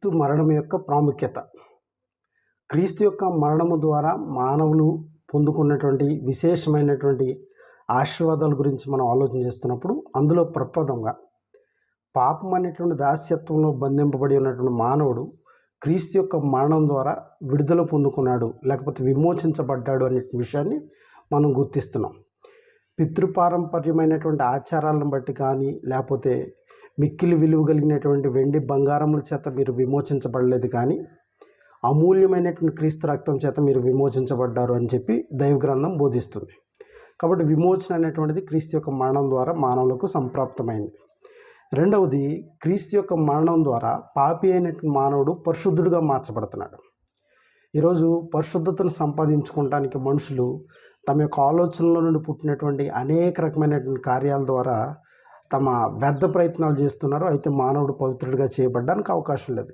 క్రీస్తు మరణం యొక్క ప్రాముఖ్యత. క్రీస్తు యొక్క మరణము ద్వారా మానవులు పొందుకున్నటువంటి విశేషమైనటువంటి ఆశీర్వాదాల గురించి మనం ఆలోచన చేస్తున్నప్పుడు అందులో ప్రప్రథంగా పాపం అనేటువంటి దాస్యత్వంలో బంధింపబడి ఉన్నటువంటి మానవుడు క్రీస్తు యొక్క మరణం ద్వారా విడుదల పొందుకున్నాడు, లేకపోతే విమోచించబడ్డాడు అనే విషయాన్ని మనం గుర్తిస్తున్నాం. పితృపారంపర్యమైనటువంటి ఆచారాలను బట్టి కానీ, లేకపోతే మిక్కిలి విలువ కలిగినటువంటి వెండి బంగారముల చేత మీరు విమోచించబడలేదు, కానీ అమూల్యమైనటువంటి క్రీస్తు రక్తం చేత మీరు విమోచించబడ్డారు అని చెప్పి దైవ గ్రంథం బోధిస్తుంది. కాబట్టి విమోచన అనేటువంటిది క్రీస్తు యొక్క మరణం ద్వారా మానవులకు సంప్రాప్తమైంది. రెండవది, క్రీస్తు యొక్క మరణం ద్వారా పాపి అయినటువంటి మానవుడు పరిశుద్ధుడిగా మార్చబడుతున్నాడు. ఈరోజు పరిశుద్ధతను సంపాదించుకోవడానికి మనుషులు తమ యొక్క ఆలోచనల నుండి పుట్టినటువంటి అనేక రకమైనటువంటి కార్యాల ద్వారా తమ వ్యర్థ ప్రయత్నాలు చేస్తున్నారు. అయితే మానవుడు పవిత్రుడిగా చేయబడడానికి అవకాశం లేదు.